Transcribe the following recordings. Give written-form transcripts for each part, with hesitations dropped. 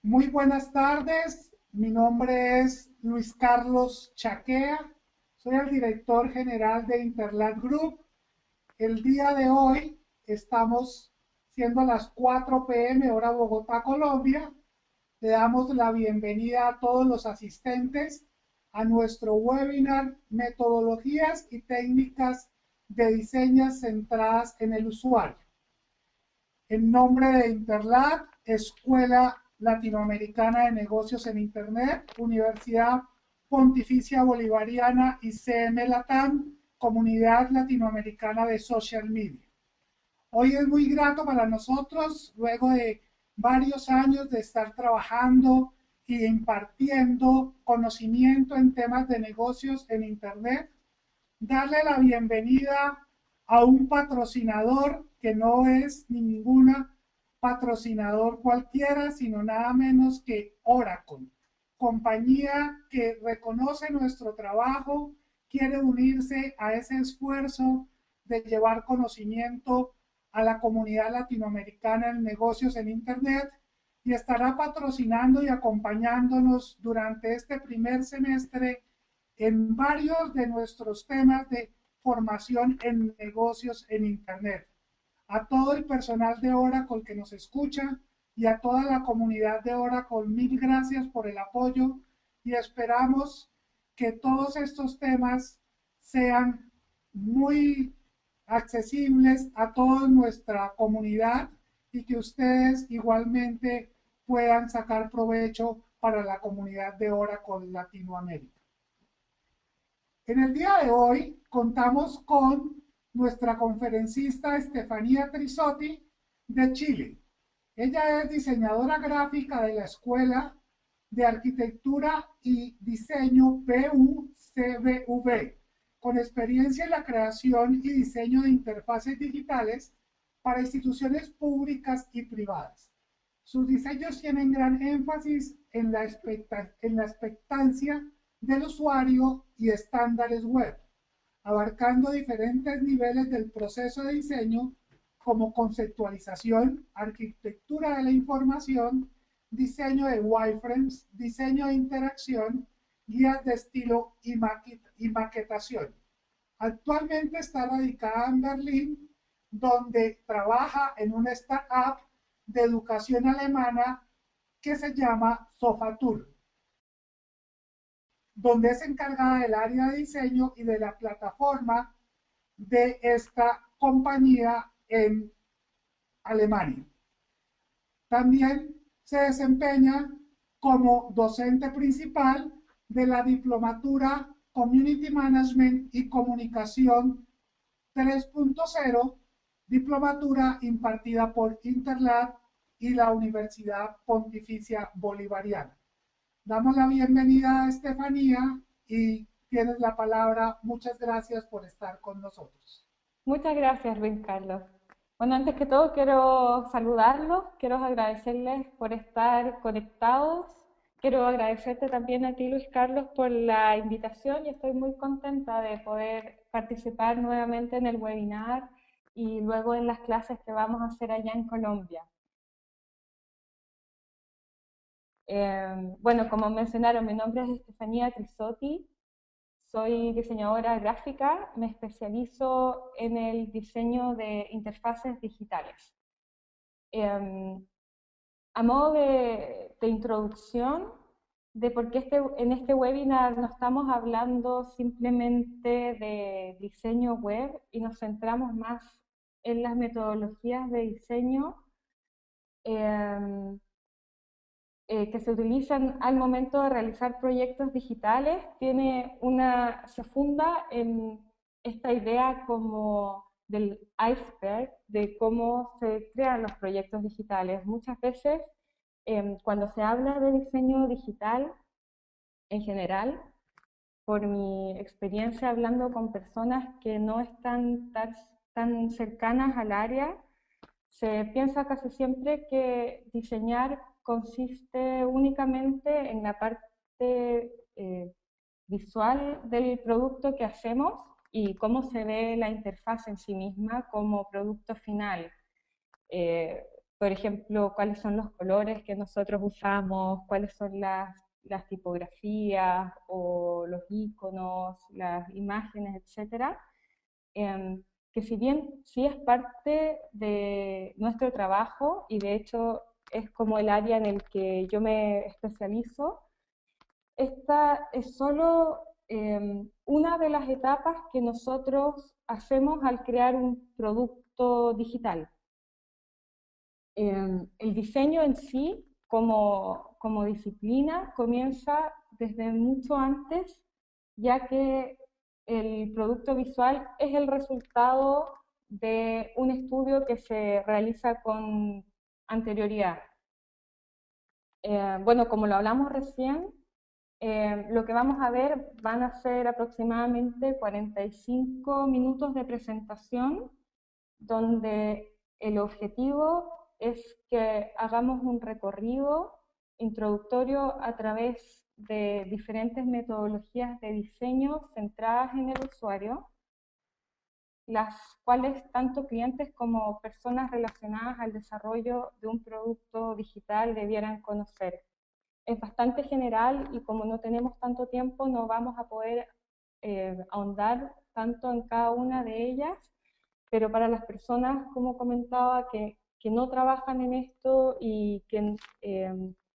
Muy buenas tardes, mi nombre es Luis Carlos Chaquea, soy el director general de Interlat Group. El día de hoy estamos siendo las 4 p.m. hora Bogotá, Colombia. Le damos la bienvenida a todos los asistentes a nuestro webinar Metodologías y técnicas de diseño centradas en el usuario. En nombre de Interlat, Escuela Latinoamericana de Negocios en Internet, Universidad Pontificia Bolivariana y CM Latam, Comunidad Latinoamericana de Social Media. Hoy es muy grato para nosotros, luego de varios años de estar trabajando y impartiendo conocimiento en temas de negocios en Internet, darle la bienvenida a un patrocinador que no es ninguna patrocinador cualquiera, sino nada menos que Oracle, compañía que reconoce nuestro trabajo, quiere unirse a ese esfuerzo de llevar conocimiento a la comunidad latinoamericana en negocios en Internet y estará patrocinando y acompañándonos durante este primer semestre en varios de nuestros temas de formación en negocios en Internet. A todo el personal de Oracle que nos escucha y a toda la comunidad de Oracle, mil gracias por el apoyo y esperamos que todos estos temas sean muy accesibles a toda nuestra comunidad y que ustedes igualmente puedan sacar provecho para la comunidad de Oracle Latinoamérica. En el día de hoy contamos con nuestra conferencista Estefanía Trisotti de Chile. Ella es diseñadora gráfica de la Escuela de Arquitectura y Diseño PUCBV, con experiencia en la creación y diseño de interfaces digitales para instituciones públicas y privadas. Sus diseños tienen gran énfasis en la expectancia del usuario y estándares web, abarcando diferentes niveles del proceso de diseño como conceptualización, arquitectura de la información, diseño de wireframes, diseño de interacción, guías de estilo y maquetación. Actualmente está radicada en Berlín, donde trabaja en una startup de educación alemana que se llama Sofatur, donde es encargada del área de diseño y de la plataforma de esta compañía en Alemania. También se desempeña como docente principal de la diplomatura Community Management y Comunicación 3.0, diplomatura impartida por Interlat y la Universidad Pontificia Bolivariana. Damos la bienvenida a Estefanía y tienes la palabra. Muchas gracias por estar con nosotros. Muchas gracias, Luis Carlos. Bueno, antes que todo quiero saludarlos, quiero agradecerles por estar conectados. Quiero agradecerte también a ti, Luis Carlos, por la invitación y estoy muy contenta de poder participar nuevamente en el webinar y luego en las clases que vamos a hacer allá en Colombia. Bueno, como mencionaron, mi nombre es Estefanía Trisotti. Soy diseñadora gráfica, me especializo en el diseño de interfaces digitales. Eh, a modo de introducción, de por qué en este webinar no estamos hablando simplemente de diseño web y nos centramos más en las metodologías de diseño eh, que se utilizan al momento de realizar proyectos digitales, se funda en esta idea como del iceberg, de cómo se crean los proyectos digitales. Muchas veces, cuando se habla de diseño digital en general, por mi experiencia hablando con personas que no están tan cercanas al área, se piensa casi siempre que diseñar consiste únicamente en la parte visual del producto que hacemos y cómo se ve la interfaz en sí misma como producto final. Eh, por ejemplo, cuáles son los colores que nosotros usamos, cuáles son las tipografías o los iconos, las imágenes, etcétera, em, que si bien sí es parte de nuestro trabajo y de hecho es como el área en el que yo me especializo, esta es solo una de las etapas que nosotros hacemos al crear un producto digital. El diseño en sí, como disciplina, comienza desde mucho antes, ya que el producto visual es el resultado de un estudio que se realiza con anterioridad. Bueno, como lo hablamos recién, lo que vamos a ver van a ser aproximadamente 45 minutos de presentación, donde el objetivo es que hagamos un recorrido introductorio a través de diferentes metodologías de diseño centradas en el usuario, las cuales tanto clientes como personas relacionadas al desarrollo de un producto digital debieran conocer. Es bastante general y como no tenemos tanto tiempo no vamos a poder ahondar tanto en cada una de ellas, pero para las personas, como comentaba, que no trabajan en esto y que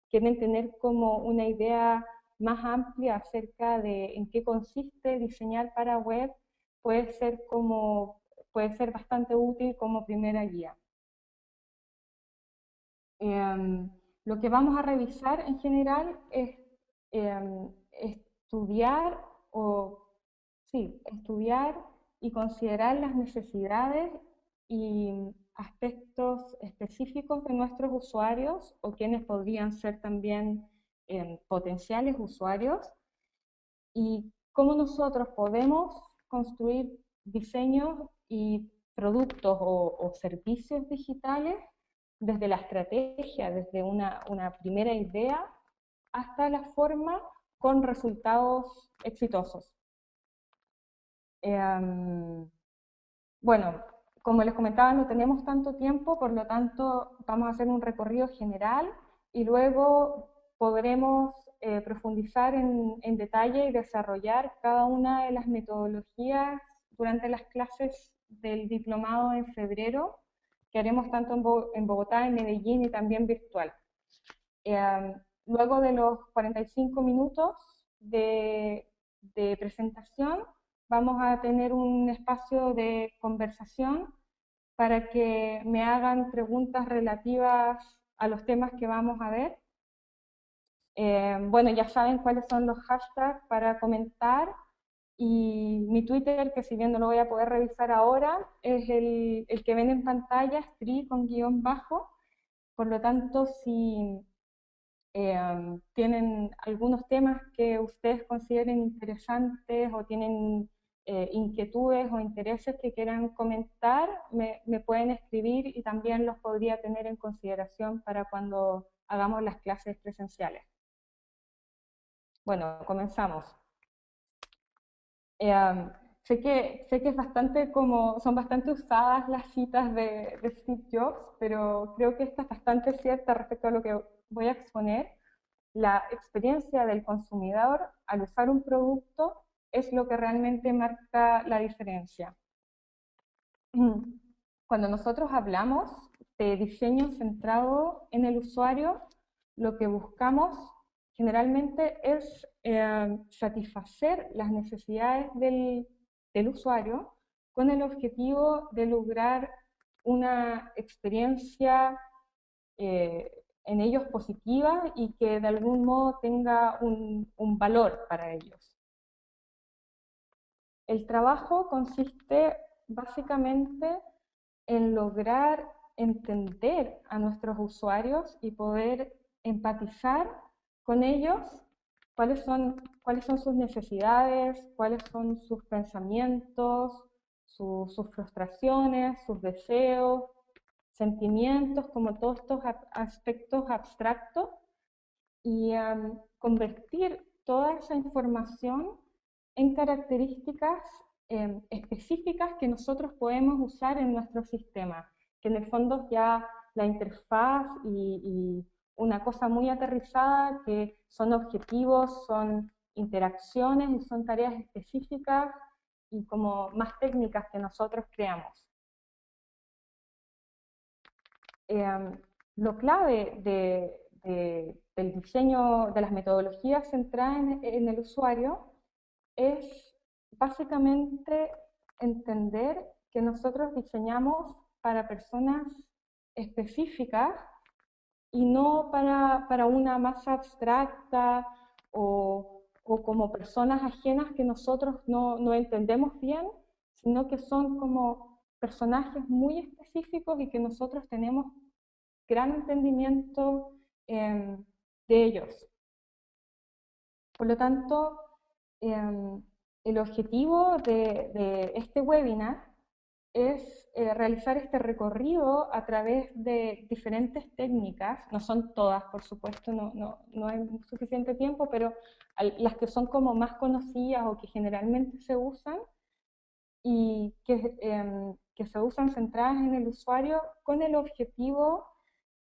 quieren tener como una idea más amplia acerca de en qué consiste diseñar para web, puede ser, puede ser bastante útil como primera guía. Eh, lo que vamos a revisar en general es estudiar o sí, estudiar y considerar las necesidades y aspectos específicos de nuestros usuarios o quienes podrían ser también potenciales usuarios y cómo nosotros podemos construir diseños y productos o servicios digitales desde la estrategia, desde una primera idea hasta la forma con resultados exitosos. Bueno, como les comentaba, no tenemos tanto tiempo, por lo tanto vamos a hacer un recorrido general y luego podremos profundizar en detalle y desarrollar cada una de las metodologías durante las clases del diplomado en febrero, que haremos tanto en Bogotá, en Medellín y también virtual. Luego de los 45 minutos de presentación, vamos a tener un espacio de conversación para que me hagan preguntas relativas a los temas que vamos a ver. Bueno, ya saben cuáles son los hashtags para comentar y mi Twitter, que si bien no lo voy a poder revisar ahora, es el que ven en pantalla, Stri con guión bajo. Por lo tanto, si tienen algunos temas que ustedes consideren interesantes o tienen inquietudes o intereses que quieran comentar, me pueden escribir y también los podría tener en consideración para cuando hagamos las clases presenciales. Bueno, comenzamos. Sé que es bastante como, son bastante usadas las citas de Steve Jobs, pero creo que esta es bastante cierta respecto a lo que voy a exponer. La experiencia del consumidor al usar un producto es lo que realmente marca la diferencia. Cuando nosotros hablamos de diseño centrado en el usuario, lo que buscamos generalmente es satisfacer las necesidades del usuario con el objetivo de lograr una experiencia eh, en ellos positiva y que de algún modo tenga un valor para ellos. El trabajo consiste básicamente en lograr entender a nuestros usuarios y poder empatizar con ellos cuáles son sus necesidades, cuáles son sus pensamientos, sus frustraciones, sus deseos, sentimientos, como todos estos aspectos abstractos, y convertir toda esa información en características específicas que nosotros podemos usar en nuestro sistema, que en el fondo ya la interfaz y una cosa muy aterrizada que son objetivos, son interacciones y son tareas específicas y como más técnicas que nosotros creamos. Lo clave del diseño de las metodologías centradas en el usuario es básicamente entender que nosotros diseñamos para personas específicas y no para una masa abstracta o como personas ajenas que nosotros no entendemos bien, sino que son como personajes muy específicos y que nosotros tenemos gran entendimiento eh, de ellos. Por lo tanto, el objetivo de este webinar es realizar este recorrido a través de diferentes técnicas, no son todas, por supuesto, no hay suficiente tiempo, pero las que son como más conocidas o que generalmente se usan y que se usan centradas en el usuario con el objetivo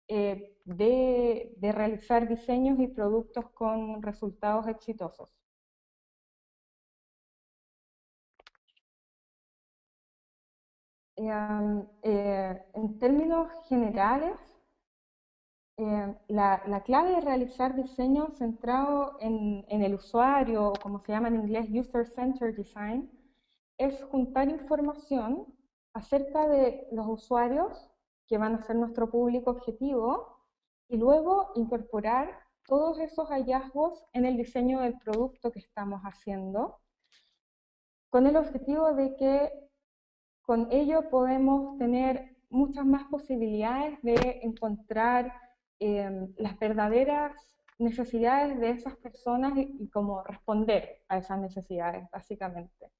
de realizar diseños y productos con resultados exitosos. En términos generales, la clave de realizar diseños centrados en el usuario, o como se llama en inglés, User-Centered Design, es juntar información acerca de los usuarios, que van a ser nuestro público objetivo, y luego incorporar todos esos hallazgos en el diseño del producto que estamos haciendo, con el objetivo de que con ello podemos tener muchas más posibilidades de encontrar las verdaderas necesidades de esas personas y cómo responder a esas necesidades, básicamente.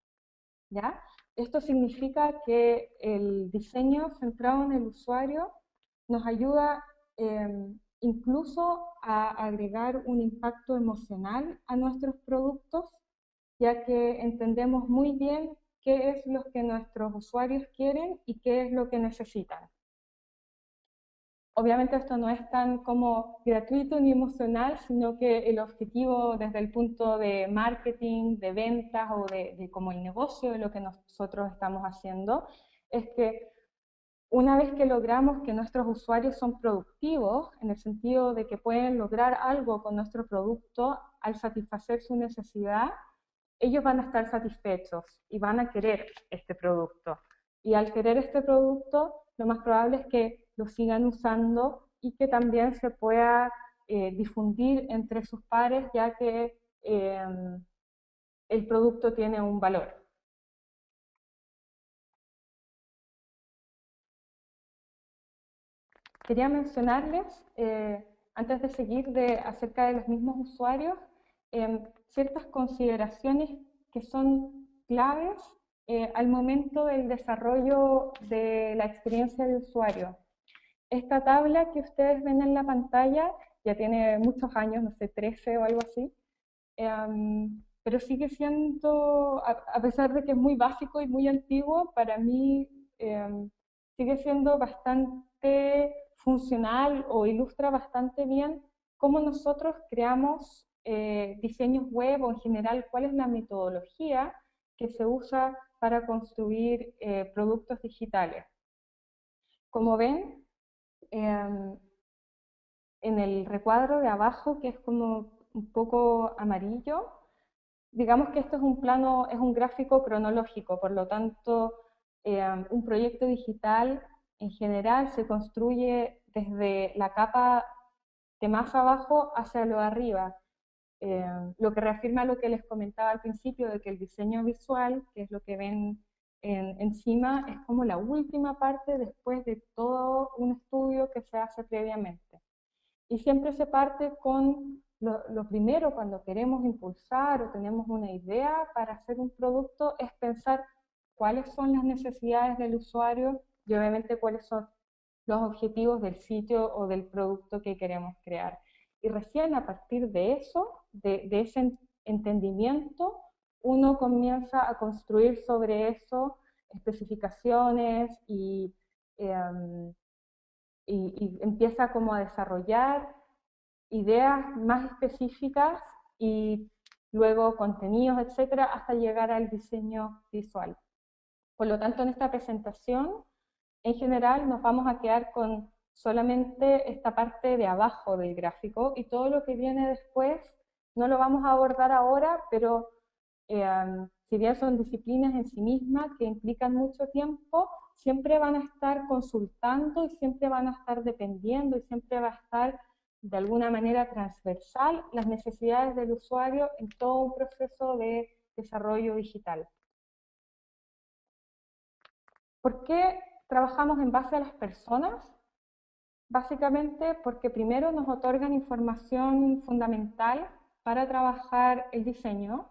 ¿Ya? Esto significa que el diseño centrado en el usuario nos ayuda incluso a agregar un impacto emocional a nuestros productos, ya que entendemos muy bien qué es lo que nuestros usuarios quieren y qué es lo que necesitan. Obviamente esto no es tan como gratuito ni emocional, sino que el objetivo desde el punto de marketing, de ventas o de como el negocio de lo que nosotros estamos haciendo, es que una vez que logramos que nuestros usuarios son productivos, en el sentido de que pueden lograr algo con nuestro producto al satisfacer su necesidad, ellos van a estar satisfechos y van a querer este producto. Y al querer este producto, lo más probable es que lo sigan usando y que también se pueda difundir entre sus pares, ya que el producto tiene un valor. Quería mencionarles, antes de seguir acerca de los mismos usuarios, ciertas consideraciones que son claves al momento del desarrollo de la experiencia de usuario. Esta tabla que ustedes ven en la pantalla ya tiene muchos años, no sé, 13 o algo así, pero sigue siendo, a pesar de que es muy básico y muy antiguo, para mí sigue siendo bastante funcional o ilustra bastante bien cómo nosotros creamos diseños web o en general cuál es la metodología que se usa para construir productos digitales. Como ven, en el recuadro de abajo, que es como un poco amarillo, digamos que esto es un plano, es un gráfico cronológico, por lo tanto, un proyecto digital en general se construye desde la capa de más abajo hacia lo de arriba, lo que reafirma lo que les comentaba al principio, de que el diseño visual, que es lo que ven encima, es como la última parte después de todo un estudio que se hace previamente. Y siempre se parte con lo primero cuando queremos impulsar o tenemos una idea para hacer un producto, es pensar cuáles son las necesidades del usuario y obviamente cuáles son los objetivos del sitio o del producto que queremos crear. Y recién a partir de eso, de ese entendimiento, uno comienza a construir sobre eso especificaciones y y empieza como a desarrollar ideas más específicas y luego contenidos, etcétera, hasta llegar al diseño visual. Por lo tanto, en esta presentación, en general, nos vamos a quedar con solamente esta parte de abajo del gráfico y todo lo que viene después no lo vamos a abordar ahora, pero si bien son disciplinas en sí mismas que implican mucho tiempo, siempre van a estar consultando y siempre van a estar dependiendo y siempre va a estar de alguna manera transversal las necesidades del usuario en todo un proceso de desarrollo digital. ¿Por qué trabajamos en base a las personas? Básicamente porque primero nos otorgan información fundamental para trabajar el diseño.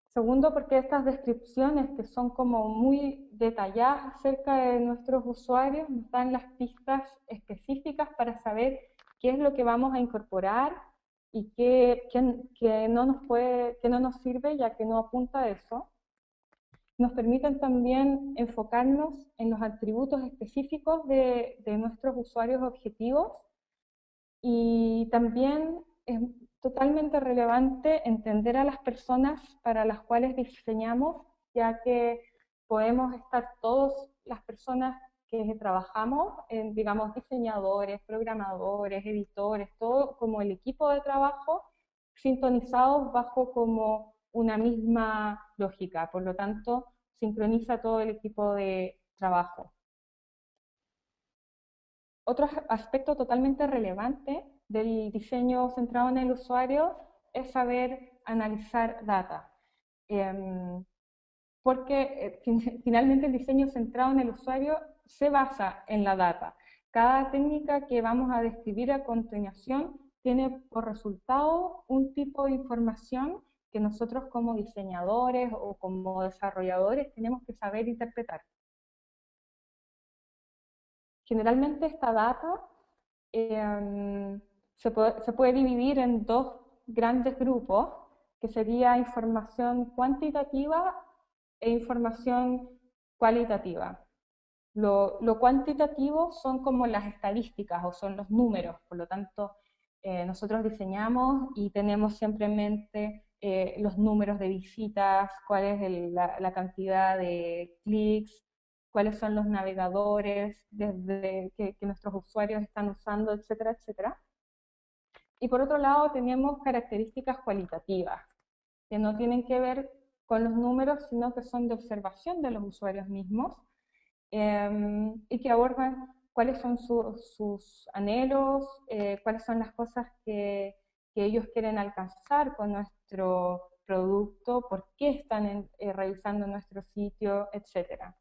Segundo, porque estas descripciones que son como muy detalladas acerca de nuestros usuarios nos dan las pistas específicas para saber qué es lo que vamos a incorporar y qué no qué no nos sirve ya que no apunta a eso. Nos permiten también enfocarnos en los atributos específicos de nuestros usuarios objetivos y también es totalmente relevante entender a las personas para las cuales diseñamos, ya que podemos estar todas las personas que trabajamos, digamos, diseñadores, programadores, editores, todo como el equipo de trabajo, sintonizados bajo como una misma lógica. Por lo tanto, sincroniza todo el equipo de trabajo. Otro aspecto totalmente relevante del diseño centrado en el usuario es saber analizar data. Porque finalmente el diseño centrado en el usuario se basa en la data. Cada técnica que vamos a describir a continuación tiene por resultado un tipo de información que nosotros como diseñadores o como desarrolladores tenemos que saber interpretar. Generalmente esta data se puede dividir en dos grandes grupos, que sería información cuantitativa e información cualitativa. Lo cuantitativo son como las estadísticas o son los números, por lo tanto, nosotros diseñamos y tenemos siempre en mente los números de visitas, cuál es la cantidad de clics, cuáles son los navegadores desde que nuestros usuarios están usando, etcétera, etcétera. Y por otro lado tenemos características cualitativas, que no tienen que ver con los números, sino que son de observación de los usuarios mismos y que abordan cuáles son sus anhelos, cuáles son las cosas que ellos quieren alcanzar con nuestro producto, por qué están revisando nuestro sitio, etcétera.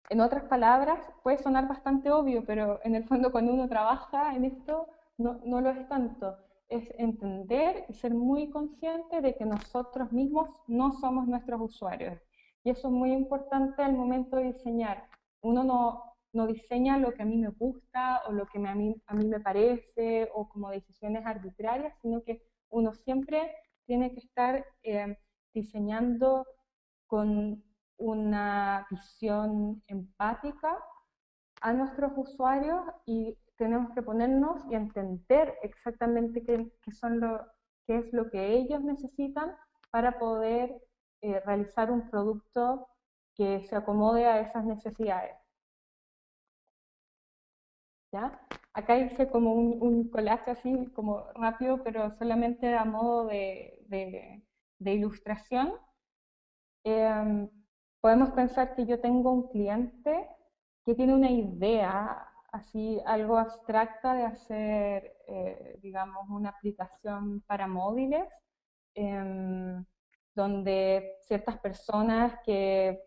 En otras palabras, puede sonar bastante obvio, pero en el fondo cuando uno trabaja en esto no lo es tanto. Es entender y ser muy consciente de que nosotros mismos no somos nuestros usuarios. Y eso es muy importante al momento de diseñar. Uno no diseña lo que a mí me gusta o lo que a mí me parece o como decisiones arbitrarias, sino que uno siempre tiene que estar diseñando con una visión empática a nuestros usuarios y tenemos que ponernos y entender exactamente qué es lo que ellos necesitan para poder realizar un producto que se acomode a esas necesidades. ¿Ya? Acá hice como un collage así, como rápido, pero solamente a modo de ilustración. Eh, Podemos pensar que yo tengo un cliente que tiene una idea, así algo abstracta de hacer, digamos, una aplicación para móviles, em, donde ciertas personas que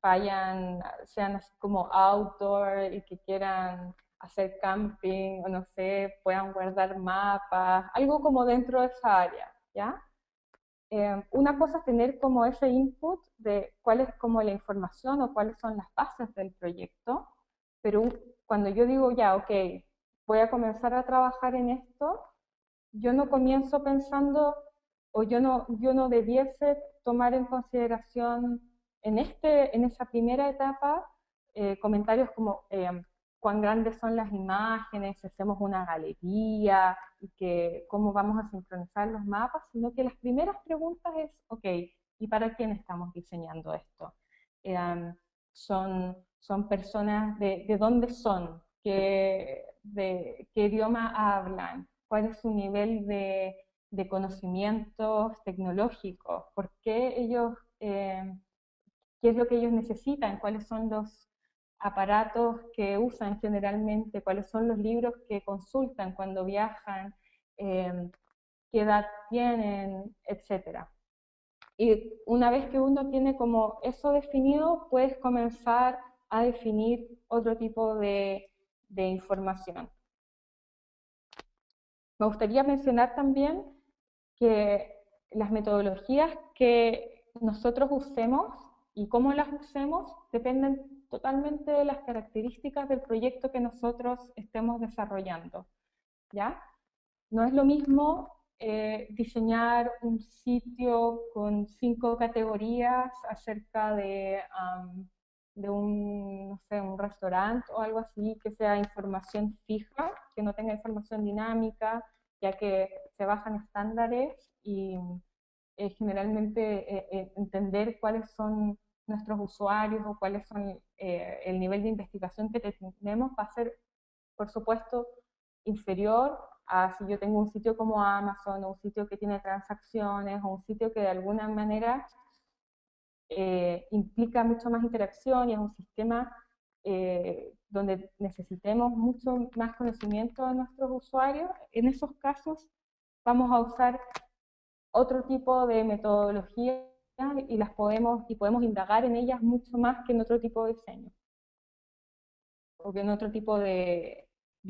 vayan, sean así como outdoor y que quieran hacer camping o no sé, puedan guardar mapas, algo como dentro de esa área, ¿ya? Una cosa es tener como ese input de cuál es como la información o cuáles son las bases del proyecto, pero cuando yo digo ya, ok, voy a comenzar a trabajar en esto, yo no comienzo pensando o yo no debiese tomar en consideración en esa primera etapa comentarios como cuán grandes son las imágenes, si hacemos una galería, y cómo vamos a sincronizar los mapas, sino que las primeras preguntas es, ok, ¿y para quién estamos diseñando esto? Eh, son personas de dónde son, qué idioma hablan, cuál es su nivel de conocimientos tecnológicos, por qué ellos, qué es lo que ellos necesitan, cuáles son los aparatos que usan generalmente, cuáles son los libros que consultan cuando viajan, eh, qué edad tienen, etcétera. Y una vez que uno tiene como eso definido, puedes comenzar a definir otro tipo de información. Me gustaría mencionar también que las metodologías que nosotros usemos y cómo las usemos dependen totalmente de las características del proyecto que nosotros estemos desarrollando, ¿ya? No es lo mismo diseñar un sitio con 5 categorías acerca de un, no sé, un restaurante o algo así, que sea información fija, que no tenga información dinámica, ya que se basan estándares y generalmente entender cuáles son nuestros usuarios o cuáles son el nivel de investigación que tenemos va a ser, por supuesto, inferior a si yo tengo un sitio como Amazon o un sitio que tiene transacciones o un sitio que de alguna manera implica mucho más interacción y es un sistema donde necesitemos mucho más conocimiento de nuestros usuarios. En esos casos vamos a usar otro tipo de metodologías y podemos indagar en ellas mucho más que en otro tipo de diseño o que en otro tipo de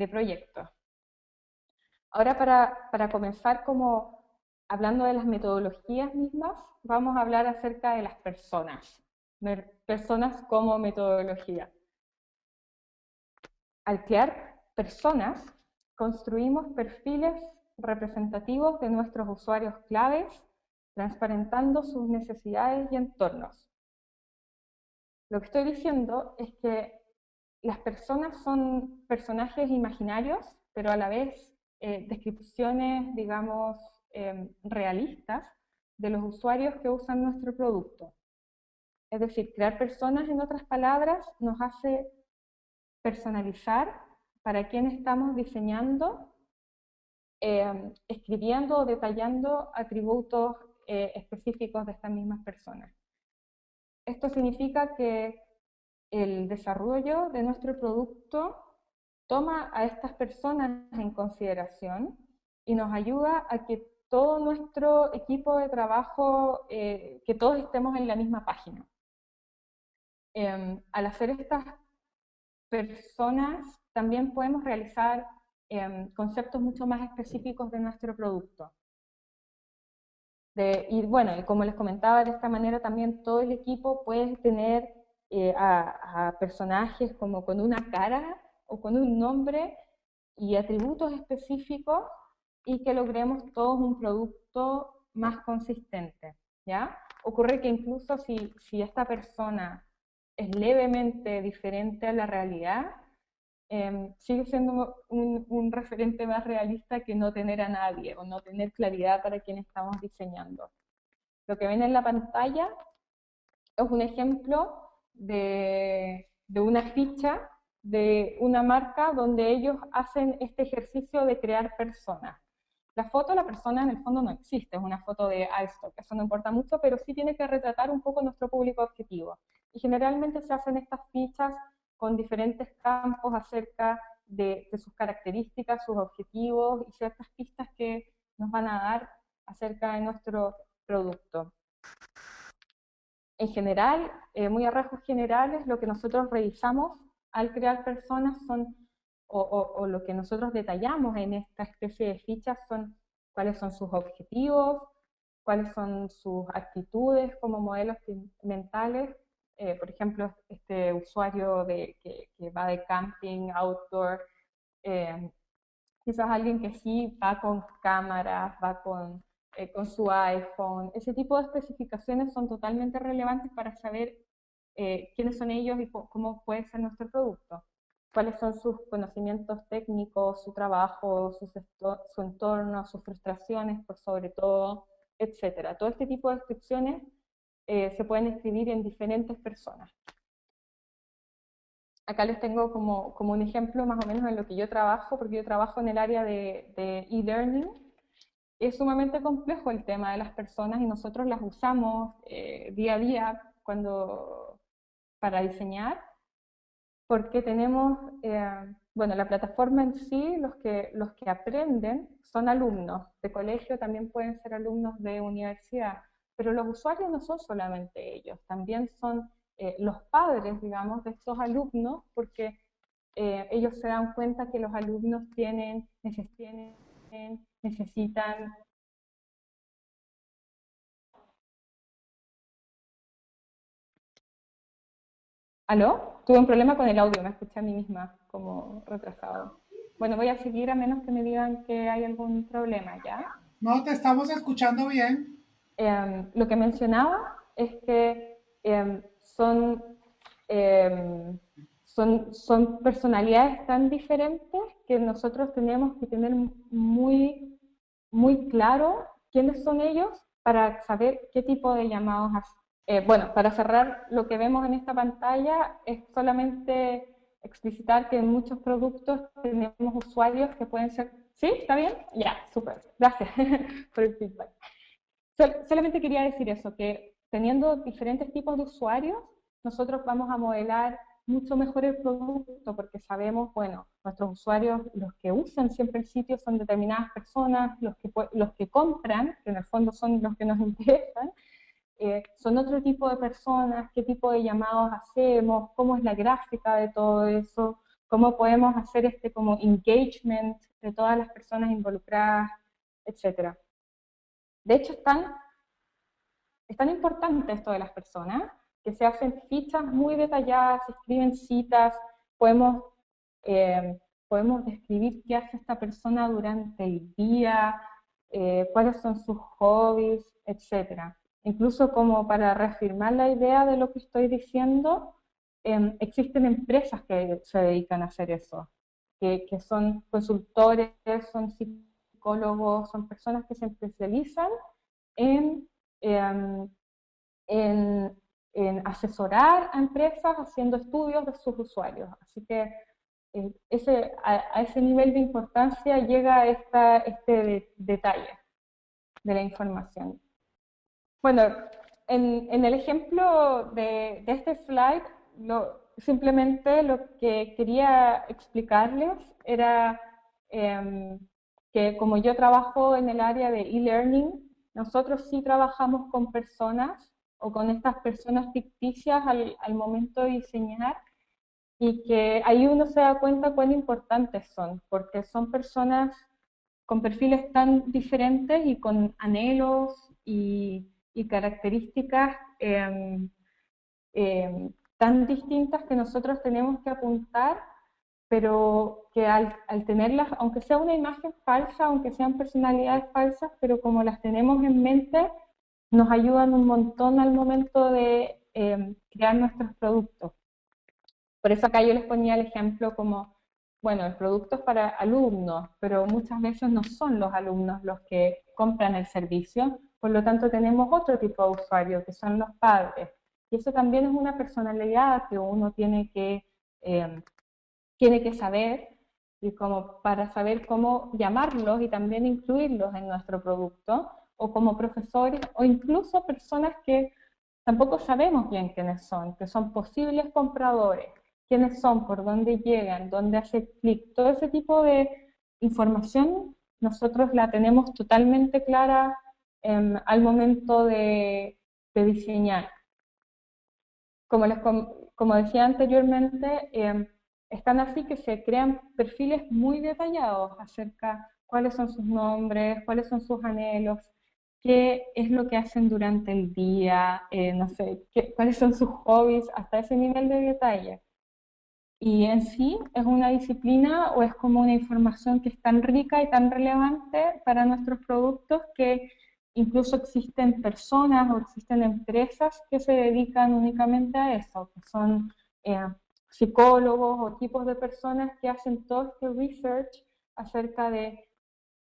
proyectos. Ahora para comenzar como hablando de las metodologías mismas, vamos a hablar acerca de las personas, personas como metodología. Al crear personas, construimos perfiles representativos de nuestros usuarios claves, transparentando sus necesidades y entornos. Lo que estoy diciendo es que las personas son personajes imaginarios, pero a la vez descripciones, digamos, realistas de los usuarios que usan nuestro producto. Es decir, crear personas, en otras palabras, nos hace personalizar para quién estamos diseñando, escribiendo o detallando atributos específicos de estas mismas personas. Esto significa que el desarrollo de nuestro producto toma a estas personas en consideración y nos ayuda a que todo nuestro equipo de trabajo, que todos estemos en la misma página. Al hacer estas personas, también podemos realizar conceptos mucho más específicos de nuestro producto. Y bueno, y como les comentaba, de esta manera también todo el equipo puede tener a personajes como con una cara o con un nombre y atributos específicos y que logremos todos un producto más consistente, ¿ya? Ocurre que incluso si esta persona es levemente diferente a la realidad, sigue siendo un referente más realista que no tener a nadie o no tener claridad para quien estamos diseñando. Lo que ven en la pantalla es un ejemplo de una ficha de una marca donde ellos hacen este ejercicio de crear personas. La foto, la persona en el fondo no existe, es una foto de iStock, eso no importa mucho, pero sí tiene que retratar un poco nuestro público objetivo. Y generalmente se hacen estas fichas con diferentes campos acerca de sus características, sus objetivos y ciertas pistas que nos van a dar acerca de nuestro producto. En general, muy a rasgos generales, lo que nosotros revisamos al crear personas son, o lo que nosotros detallamos en esta especie de fichas son cuáles son sus objetivos, cuáles son sus actitudes como modelos mentales. Por ejemplo, este usuario que va de camping, outdoor, eh, quizás alguien que sí va con cámaras, va con su iPhone. Ese tipo de especificaciones son totalmente relevantes para saber quiénes son ellos y cómo puede ser nuestro producto. cuáles son sus conocimientos técnicos, su trabajo, su entorno, sus frustraciones, por sobre todo, etcétera. Todo este tipo de descripciones se pueden escribir en diferentes personas. Acá les tengo como un ejemplo más o menos en lo que yo trabajo, porque yo trabajo en el área de e-learning. Es sumamente complejo el tema de las personas y nosotros las usamos día a día para diseñar, porque tenemos, bueno, la plataforma en sí, los que aprenden son alumnos de colegio, también pueden ser alumnos de universidad, pero los usuarios no son solamente ellos, también son los padres, digamos, de estos alumnos, porque ellos se dan cuenta que los alumnos necesitan. ¿Aló? Tuve un problema con el audio, me escuché a mí misma como retrasado. Bueno, voy a seguir a menos que me digan que hay algún problema, ¿ya? No, te estamos escuchando bien. Lo que mencionaba es que em, son personalidades tan diferentes que nosotros tenemos que tener muy claro quiénes son ellos para saber qué tipo de llamados hacer. Bueno, para cerrar, lo que vemos en esta pantalla es solamente explicitar que en muchos productos tenemos usuarios que pueden ser. ¿Sí? ¿Está bien? Ya, súper. Gracias por el feedback. Solamente quería decir eso, que teniendo diferentes tipos de usuarios, nosotros vamos a modelar mucho mejor el producto porque sabemos, bueno, nuestros usuarios, los que usan siempre el sitio son determinadas personas, los que compran, que en el fondo son los que nos interesan, son otro tipo de personas, qué tipo de llamados hacemos, cómo es la gráfica de todo eso, cómo podemos hacer este como engagement de todas las personas involucradas, etcétera. De hecho, es tan importante esto de las personas que se hacen fichas muy detalladas, se escriben citas, podemos, podemos describir qué hace esta persona durante el día, cuáles son sus hobbies, etc. Incluso como para reafirmar la idea de lo que estoy diciendo, existen empresas que se dedican a hacer eso, que son consultores, son psicólogos, son personas que se especializan en en, en asesorar a empresas haciendo estudios de sus usuarios. Así que a ese nivel de importancia llega detalle de la información. Bueno, en el ejemplo de este slide, simplemente lo que quería explicarles era eh, que como yo trabajo en el área de e-learning, nosotros sí trabajamos con personas o con estas personas ficticias al momento de diseñar y que ahí uno se da cuenta cuán importantes son, porque son personas con perfiles tan diferentes y con anhelos y características tan distintas que nosotros tenemos que apuntar, pero que al tenerlas, aunque sea una imagen falsa, aunque sean personalidades falsas, pero como las tenemos en mente, nos ayudan un montón al momento de crear nuestros productos. Por eso acá yo les ponía el ejemplo como, bueno, el producto es para alumnos, pero muchas veces no son los alumnos los que compran el servicio, por lo tanto tenemos otro tipo de usuarios, que son los padres. Y eso también es una personalidad que uno tiene que saber, y como para saber cómo llamarlos y también incluirlos en nuestro producto, o como profesores, o incluso personas que tampoco sabemos bien quiénes son, que son posibles compradores, quiénes son, por dónde llegan, dónde hace clic, todo ese tipo de información nosotros la tenemos totalmente clara al momento de diseñar. Como, como decía anteriormente, están así que se crean perfiles muy detallados acerca de cuáles son sus nombres, cuáles son sus anhelos, qué es lo que hacen durante el día, no sé, cuáles son sus hobbies, hasta ese nivel de detalle. Y en sí es una disciplina o es como una información que es tan rica y tan relevante para nuestros productos que incluso existen personas o existen empresas que se dedican únicamente a eso, que son psicólogos o tipos de personas que hacen todo este research acerca de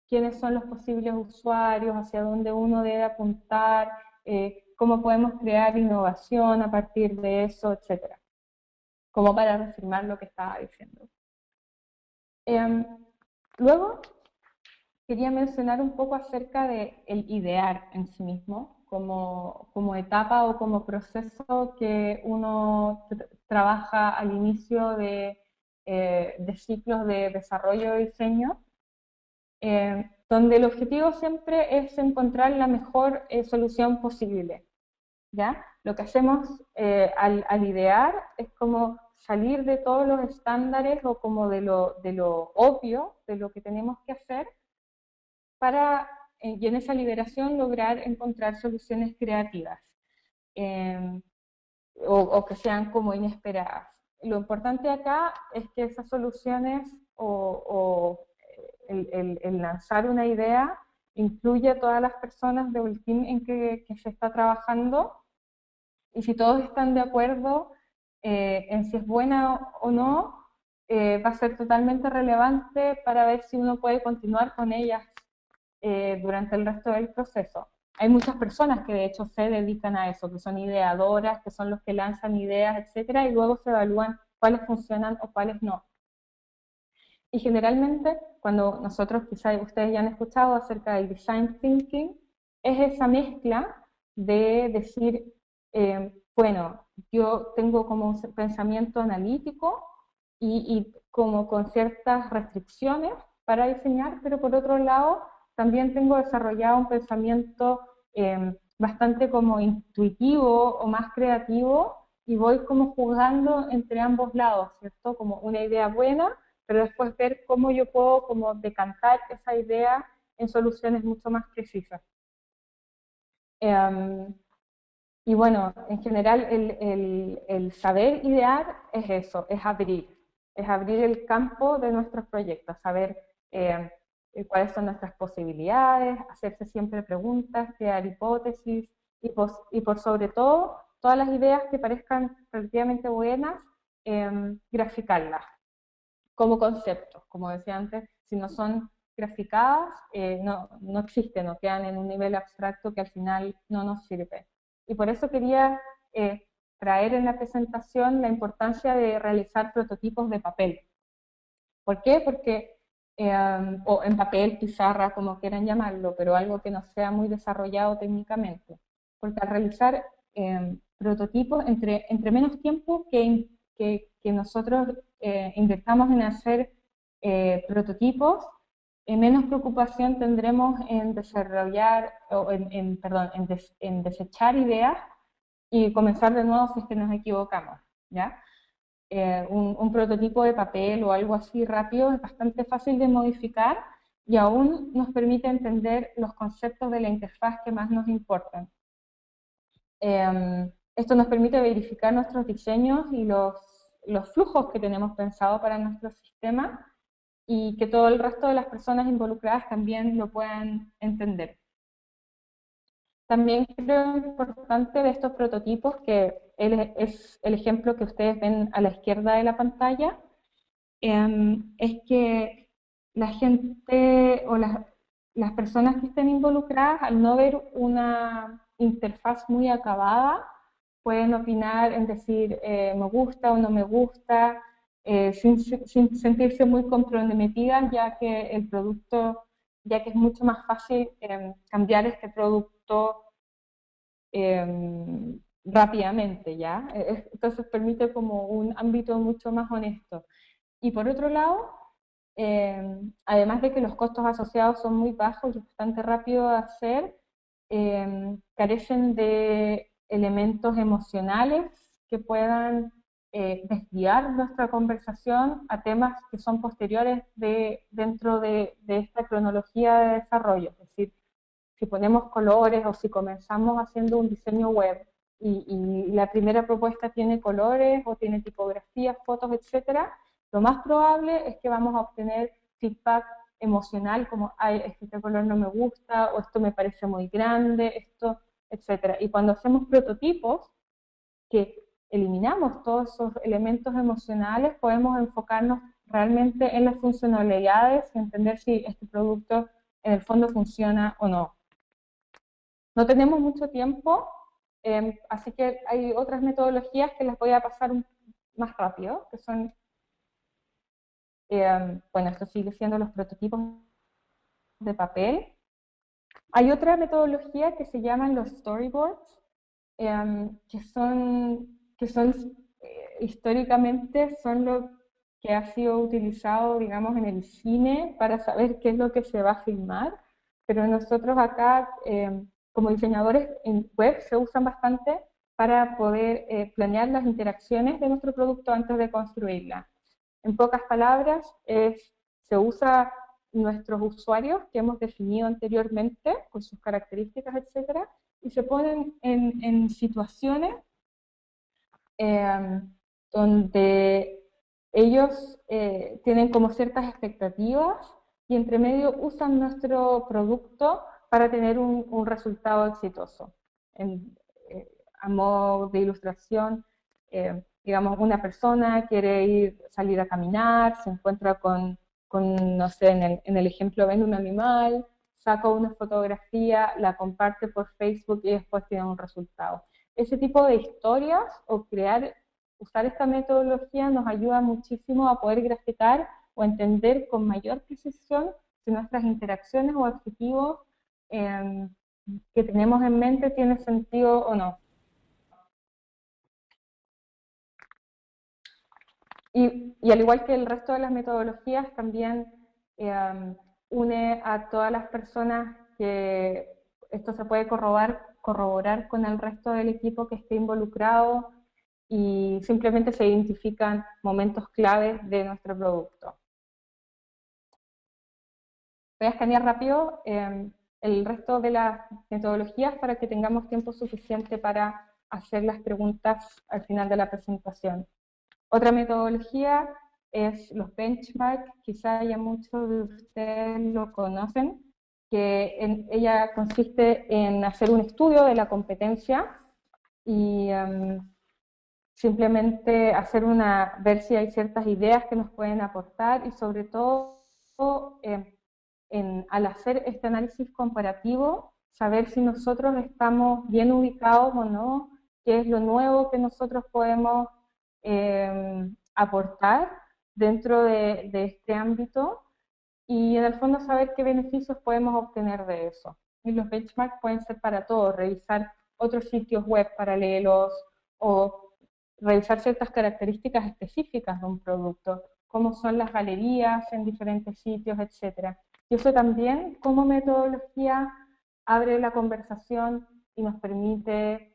quiénes son los posibles usuarios, hacia dónde uno debe apuntar, cómo podemos crear innovación a partir de eso, etcétera. Como para reafirmar lo que estaba diciendo. Luego, quería mencionar un poco acerca del idear en sí mismo, como etapa o como proceso que uno trabaja al inicio de ciclos de desarrollo y diseño, donde el objetivo siempre es encontrar la mejor solución posible. ¿Ya? Lo que hacemos al idear es como salir de todos los estándares o como de lo obvio, de lo que tenemos que hacer, para, y en esa liberación, lograr encontrar soluciones creativas eh, o que sean como inesperadas. Lo importante acá es que esas soluciones o el lanzar una idea incluye a todas las personas del team en que se está trabajando, y si todos están de acuerdo en si es buena o no, va a ser totalmente relevante para ver si uno puede continuar con ellas durante el resto del proceso. Hay muchas personas que de hecho se dedican a eso, que son ideadoras, que son los que lanzan ideas, etcétera, y luego se evalúan cuáles funcionan o cuáles no. Y generalmente, cuando nosotros, quizás ustedes ya han escuchado acerca del design thinking, es esa mezcla de decir, bueno, yo tengo como un pensamiento analítico y como con ciertas restricciones para diseñar, pero por otro lado también tengo desarrollado un pensamiento bastante como intuitivo o más creativo, y voy como jugando entre ambos lados, ¿cierto? Como una idea buena, pero después ver cómo yo puedo como decantar esa idea en soluciones mucho más precisas. Y bueno, en general el saber idear es eso, es abrir el campo de nuestros proyectos, saber cuáles son nuestras posibilidades, hacerse siempre preguntas, crear hipótesis y por sobre todo, todas las ideas que parezcan relativamente buenas, graficarlas como conceptos. Como decía antes, si no son graficadas, no existen, no quedan en un nivel abstracto que al final no nos sirve. Y por eso quería traer en la presentación la importancia de realizar prototipos de papel. ¿Por qué? Porque, o en papel, pizarra, como quieran llamarlo, pero algo que no sea muy desarrollado técnicamente. Porque al realizar prototipos, entre menos tiempo que nosotros invertamos en hacer prototipos, menos preocupación tendremos en desarrollar, o perdón, en desechar ideas y comenzar de nuevo si es que nos equivocamos, ¿ya? Un prototipo de papel o algo así rápido es bastante fácil de modificar y aún nos permite entender los conceptos de la interfaz que más nos importan. Esto nos permite verificar nuestros diseños y los flujos que tenemos pensado para nuestro sistema, y que todo el resto de las personas involucradas también lo puedan entender. También creo importante de estos prototipos, que es el ejemplo que ustedes ven a la izquierda de la pantalla, es que la gente o las personas que estén involucradas, al no ver una interfaz muy acabada, pueden opinar en decir me gusta o no me gusta, sin sentirse muy comprometidas, ya que es mucho más fácil cambiar este producto rápidamente, ¿ya? Entonces permite como un ámbito mucho más honesto. Y por otro lado, además de que los costos asociados son muy bajos y bastante rápido de hacer, carecen de elementos emocionales que puedan desviar nuestra conversación a temas que son posteriores dentro de esta cronología de desarrollo. Es decir, si ponemos colores o si comenzamos haciendo un diseño web y la primera propuesta tiene colores o tiene tipografías, fotos, etcétera, lo más probable es que vamos a obtener feedback emocional como, ay, este color no me gusta, o esto me parece muy grande, esto, etcétera. Y cuando hacemos prototipos, que eliminamos todos esos elementos emocionales, podemos enfocarnos realmente en las funcionalidades y entender si este producto en el fondo funciona o no. No tenemos mucho tiempo, así que hay otras metodologías que las voy a pasar más rápido, que son, bueno, esto sigue siendo los prototipos de papel. Hay otra metodología que se llaman los storyboards, que son históricamente son lo que ha sido utilizado, digamos, en el cine para saber qué es lo que se va a filmar, pero nosotros acá, como diseñadores en web, se usan bastante para poder planear las interacciones de nuestro producto antes de construirla. En pocas palabras, se usa nuestros usuarios que hemos definido anteriormente, con sus características, etcétera, y se ponen en situaciones donde ellos tienen como ciertas expectativas y entre medio usan nuestro producto para tener un resultado exitoso. A modo de ilustración, digamos, una persona quiere salir a caminar, se encuentra no sé, en el ejemplo ven un animal, saca una fotografía, la comparte por Facebook y después tiene un resultado. Ese tipo de historias o usar esta metodología nos ayuda muchísimo a poder graficar o entender con mayor precisión si nuestras interacciones o objetivos que tenemos en mente tienen sentido o no. Y al igual que el resto de las metodologías, también une a todas las personas que esto se puede corroborar con el resto del equipo que esté involucrado y simplemente se identifican momentos claves de nuestro producto. Voy a escanear rápido el resto de las metodologías para que tengamos tiempo suficiente para hacer las preguntas al final de la presentación. Otra metodología es los benchmarks, quizá ya muchos de ustedes lo conocen, que ella consiste en hacer un estudio de la competencia y simplemente ver si hay ciertas ideas que nos pueden aportar y sobre todo al hacer este análisis comparativo, saber si nosotros estamos bien ubicados o no, qué es lo nuevo que nosotros podemos aportar dentro de este ámbito y en el fondo saber qué beneficios podemos obtener de eso. Y los benchmarks pueden ser para todo, revisar otros sitios web paralelos o revisar ciertas características específicas de un producto, cómo son las galerías en diferentes sitios, etc. Y eso también, como metodología, abre la conversación y nos permite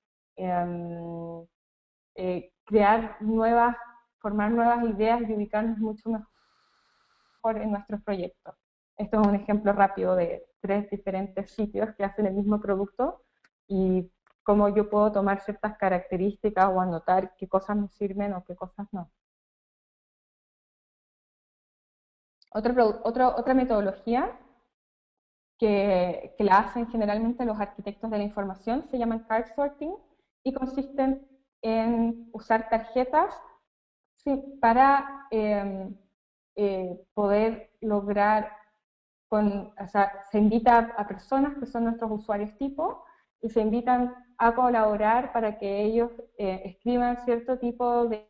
formar nuevas ideas y ubicarnos mucho mejor en nuestros proyectos. Esto es un ejemplo rápido de 3 diferentes sitios que hacen el mismo producto y cómo yo puedo tomar ciertas características o anotar qué cosas me sirven o qué cosas no. Otra metodología que la hacen generalmente los arquitectos de la información se llaman card sorting y consisten en usar tarjetas para poder lograr, o sea, se invita a personas que son nuestros usuarios tipo y se invitan a colaborar para que ellos escriban cierto tipo de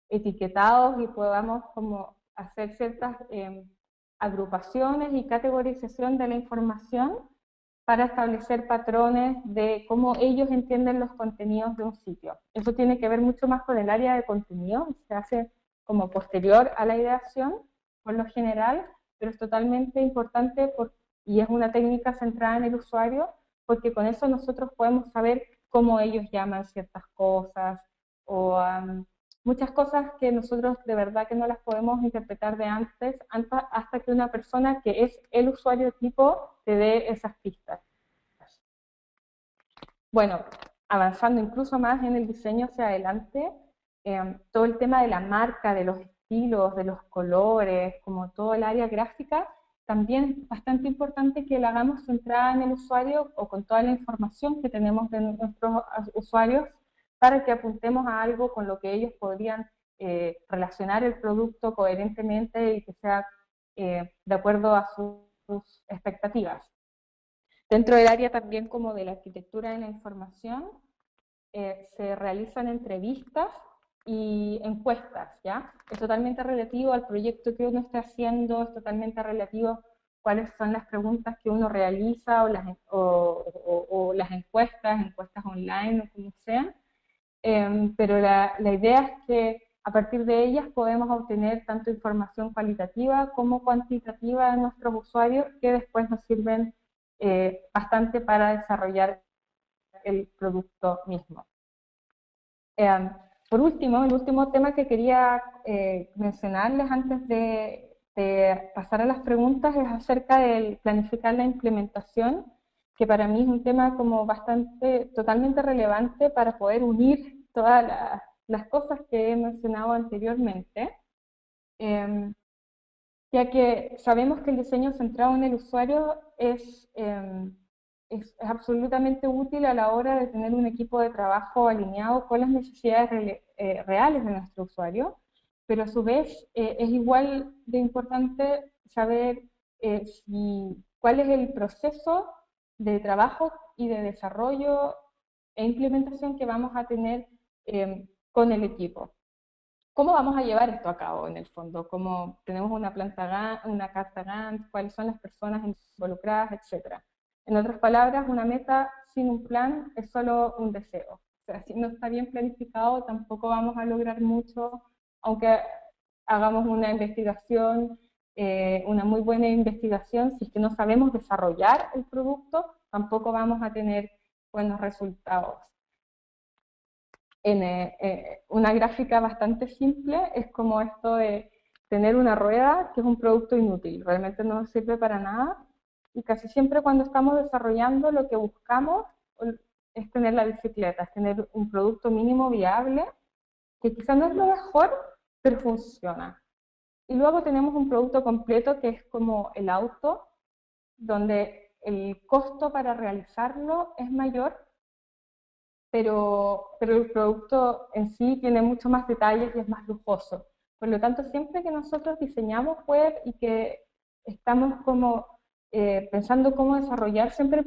etiquetados y podamos como hacer ciertas agrupaciones y categorización de la información para establecer patrones de cómo ellos entienden los contenidos de un sitio. Eso tiene que ver mucho más con el área de contenido, se hace como posterior a la ideación, por lo general, pero es totalmente importante y es una técnica centrada en el usuario, porque con eso nosotros podemos saber cómo ellos llaman ciertas cosas, o muchas cosas que nosotros de verdad que no las podemos interpretar de antes, hasta que una persona que es el usuario tipo te dé esas pistas. Bueno, avanzando incluso más en el diseño hacia adelante, todo el tema de la marca, de los estilos, de los colores, como todo el área gráfica, también es bastante importante que la hagamos centrada en el usuario o con toda la información que tenemos de nuestros usuarios forzar a que apuntemos a algo con lo que ellos podrían relacionar el producto coherentemente y que sea de acuerdo a sus expectativas. Dentro del área también como de la arquitectura de la información, se realizan entrevistas y encuestas, ¿ya? Es totalmente relativo al proyecto que uno esté haciendo, es totalmente relativo a cuáles son las preguntas que uno realiza o las encuestas online o como sean, pero la idea es que a partir de ellas podemos obtener tanto información cualitativa como cuantitativa de nuestros usuarios que después nos sirven bastante para desarrollar el producto mismo. Por último, el último tema que quería mencionarles antes de pasar a las preguntas es acerca de planificar la implementación, que para mí es un tema como totalmente relevante para poder unir todas las cosas que he mencionado anteriormente, ya que sabemos que el diseño centrado en el usuario es absolutamente útil a la hora de tener un equipo de trabajo alineado con las necesidades reales de nuestro usuario, pero a su vez es igual de importante saber cuál es el proceso de trabajo y de desarrollo e implementación que vamos a tener con el equipo. ¿Cómo vamos a llevar esto a cabo en el fondo? ¿Cómo tenemos una una carta Gantt? ¿Cuáles son las personas involucradas, etcétera? En otras palabras, una meta sin un plan es solo un deseo. O sea, si no está bien planificado, tampoco vamos a lograr mucho, aunque hagamos una investigación, una muy buena investigación, si es que no sabemos desarrollar el producto, tampoco vamos a tener buenos resultados. Una gráfica bastante simple es como esto de tener una rueda que es un producto inútil, realmente no nos sirve para nada, y casi siempre cuando estamos desarrollando lo que buscamos es tener la bicicleta, es tener un producto mínimo viable, que quizás no es lo mejor, pero funciona. Y luego tenemos un producto completo que es como el auto, donde el costo para realizarlo es mayor, pero el producto en sí tiene mucho más detalles y es más lujoso. Por lo tanto, siempre que nosotros diseñamos web y que estamos como pensando cómo desarrollar siempre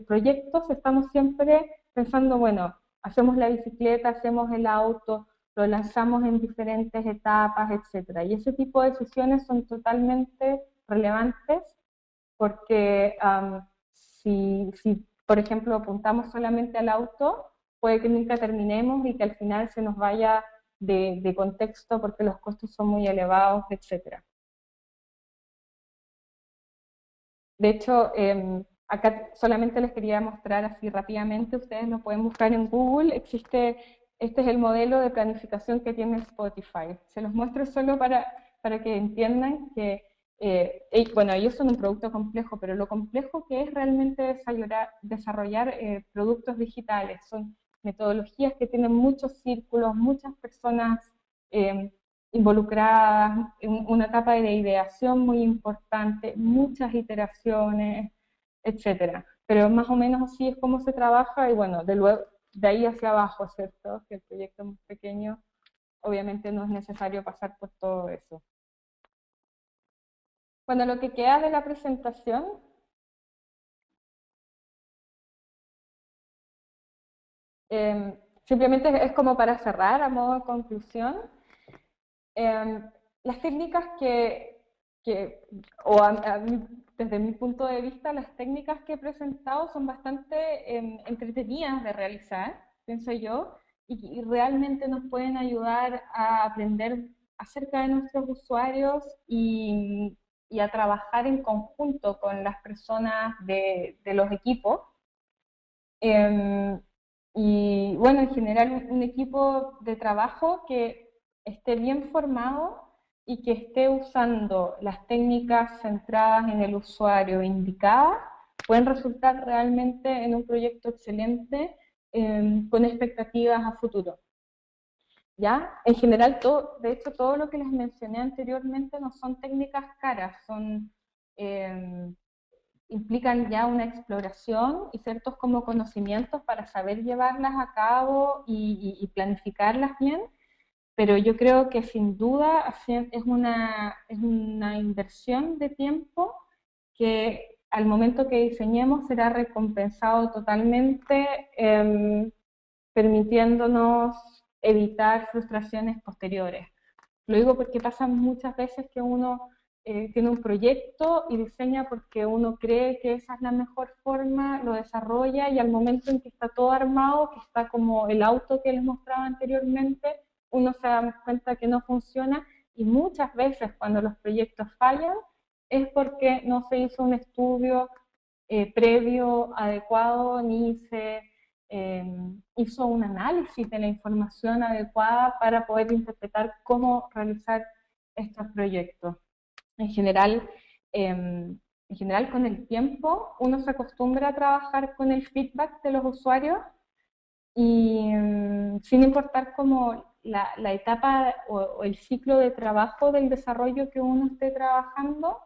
proyectos, estamos siempre pensando, bueno, hacemos la bicicleta, hacemos el auto, lo lanzamos en diferentes etapas, etcétera. Y ese tipo de decisiones son totalmente relevantes porque si, por ejemplo, apuntamos solamente al auto, puede que nunca terminemos y que al final se nos vaya de contexto porque los costos son muy elevados, etc. De hecho, acá solamente les quería mostrar así rápidamente, ustedes lo pueden buscar en Google, este es el modelo de planificación que tiene Spotify. Se los muestro solo para que entiendan que, bueno, ellos son un producto complejo, pero lo complejo que es realmente desarrollar productos digitales. Son metodologías que tienen muchos círculos, muchas personas eh, involucradas, una etapa de ideación muy importante, muchas iteraciones, etcétera. Pero más o menos así es como se trabaja y bueno, de ahí hacia abajo, ¿cierto? Que el proyecto es muy pequeño, obviamente no es necesario pasar por todo eso. Bueno, lo que queda de la presentación, simplemente es como para cerrar a modo de conclusión. Las técnicas desde mi punto de vista, las técnicas que he presentado son bastante entretenidas de realizar, pienso yo, y realmente nos pueden ayudar a aprender acerca de nuestros usuarios y a trabajar en conjunto con las personas de los equipos. Eh, y bueno, en general un equipo de trabajo que esté bien formado y que esté usando las técnicas centradas en el usuario indicadas, pueden resultar realmente en un proyecto excelente con expectativas a futuro. ¿Ya? En general, de hecho, todo lo que les mencioné anteriormente no son técnicas caras, son implican ya una exploración y ciertos como conocimientos para saber llevarlas a cabo y planificarlas bien, pero yo creo que sin duda es una inversión de tiempo que al momento que diseñemos será recompensado totalmente, permitiéndonos evitar frustraciones posteriores. Lo digo porque pasa muchas veces que uno tiene un proyecto y diseña porque uno cree que esa es la mejor forma, lo desarrolla y al momento en que está todo armado, que está como el auto que les mostraba anteriormente, uno se da cuenta que no funciona y muchas veces cuando los proyectos fallan es porque no se hizo un estudio previo adecuado ni se eh, hizo un análisis de la información adecuada para poder interpretar cómo realizar estos proyectos. En general, con el tiempo uno se acostumbra a trabajar con el feedback de los usuarios y sin importar como la etapa o el ciclo de trabajo del desarrollo que uno esté trabajando,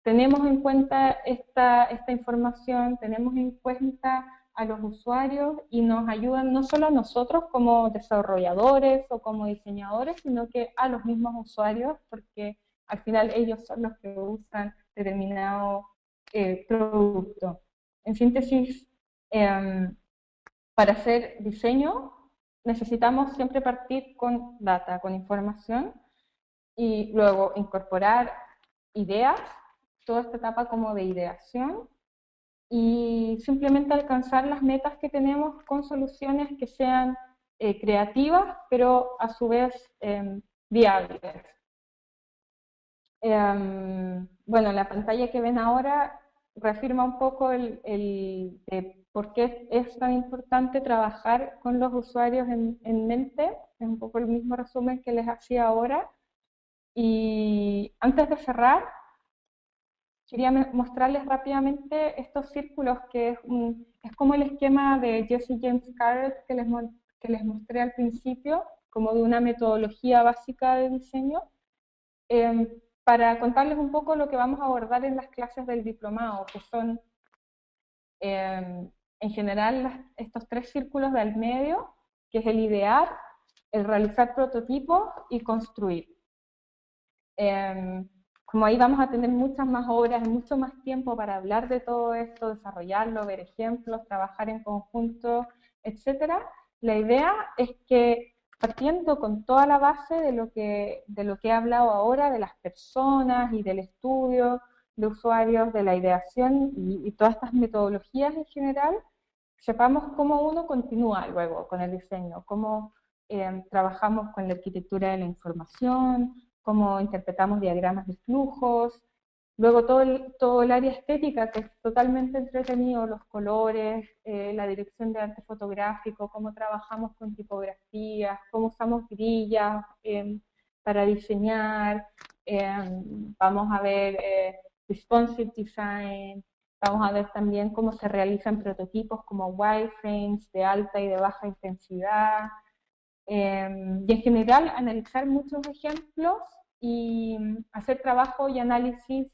tenemos en cuenta esta información, tenemos en cuenta a los usuarios y nos ayudan no solo a nosotros como desarrolladores o como diseñadores, sino que a los mismos usuarios, porque al final ellos son los que usan determinado producto. En síntesis, eh, para hacer diseño necesitamos siempre partir con data, con información, y luego incorporar ideas, toda esta etapa como de ideación y simplemente alcanzar las metas que tenemos con soluciones que sean creativas, pero a su vez viables. Bueno, la pantalla que ven ahora reafirma un poco por qué es tan importante trabajar con los usuarios en mente. Es un poco el mismo resumen que les hacía ahora. Y antes de cerrar, quería mostrarles rápidamente estos círculos, que es como el esquema de Jesse James Carrett que les mostré al principio, como de una metodología básica de diseño, para contarles un poco lo que vamos a abordar en las clases del diplomado, que son en general estos tres círculos del medio, que es el idear, el realizar prototipos y construir. Como ahí vamos a tener muchas más horas, mucho más tiempo para hablar de todo esto, desarrollarlo, ver ejemplos, trabajar en conjunto, etcétera. La idea es que partiendo con toda la base de lo que he hablado ahora, de las personas y del estudio de usuarios, de la ideación y todas estas metodologías en general, sepamos cómo uno continúa luego con el diseño, cómo trabajamos con la arquitectura de la información, cómo interpretamos diagramas de flujos, luego todo el área estética, que es totalmente entretenido, los colores, la dirección de arte fotográfico, cómo trabajamos con tipografías, cómo usamos grillas para diseñar, vamos a ver responsive design, vamos a ver también cómo se realizan prototipos como wireframes de alta y de baja intensidad, y en general analizar muchos ejemplos y hacer trabajo y análisis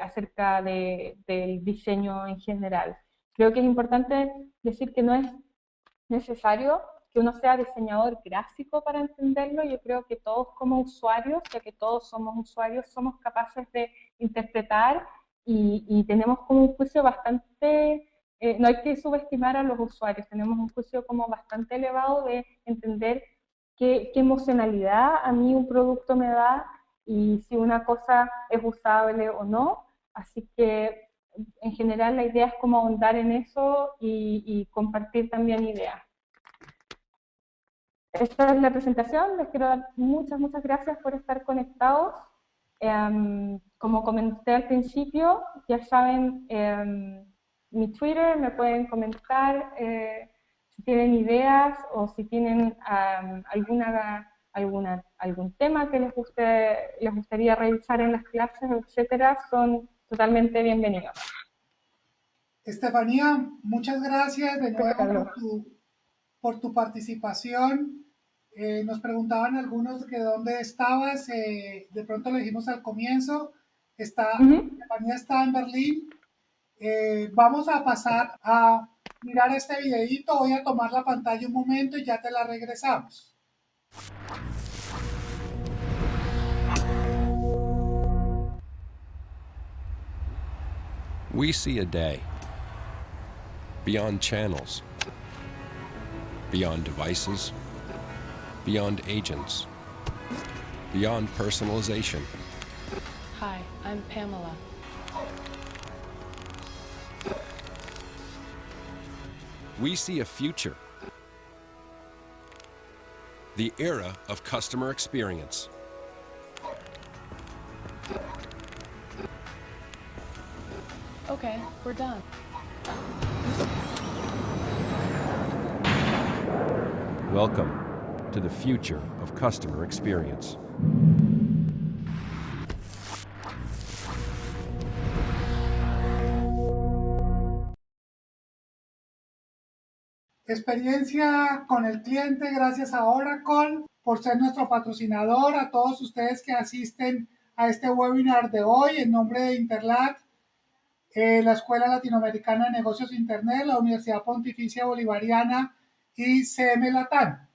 acerca del diseño en general. Creo que es importante decir que no es necesario que uno sea diseñador gráfico para entenderlo. Yo creo que todos como usuarios, ya que todos somos usuarios, somos capaces de interpretar y tenemos como un juicio bastante, no hay que subestimar a los usuarios, tenemos un juicio como bastante elevado de entender qué emocionalidad a mí un producto me da y si una cosa es usable o no. Así que en general la idea es como ahondar en eso y compartir también ideas. Esta es la presentación, les quiero dar muchas gracias por estar conectados. Como comenté al principio, ya saben, mi Twitter, me pueden comentar si tienen ideas o si tienen algún tema que les gustaría revisar en las clases, etcétera, son totalmente bienvenidos. Estefanía, muchas gracias de Perfecto, nuevo Carlos. por tu participación. Nos preguntaban algunos que dónde estabas, de pronto lo dijimos al comienzo, Estefanía está en Berlín. Vamos a pasar a mirar este videito. Voy a tomar la pantalla un momento y ya te la regresamos. We see a day beyond channels, beyond devices, beyond agents, beyond personalization. Hi, I'm Pamela. We see a future, the era of customer experience. Okay, we're done. Welcome to the future of customer experience. Experiencia con el cliente, gracias a Oracle por ser nuestro patrocinador, a todos ustedes que asisten a este webinar de hoy en nombre de Interlat, la Escuela Latinoamericana de Negocios Internet, la Universidad Pontificia Bolivariana y CM Latam.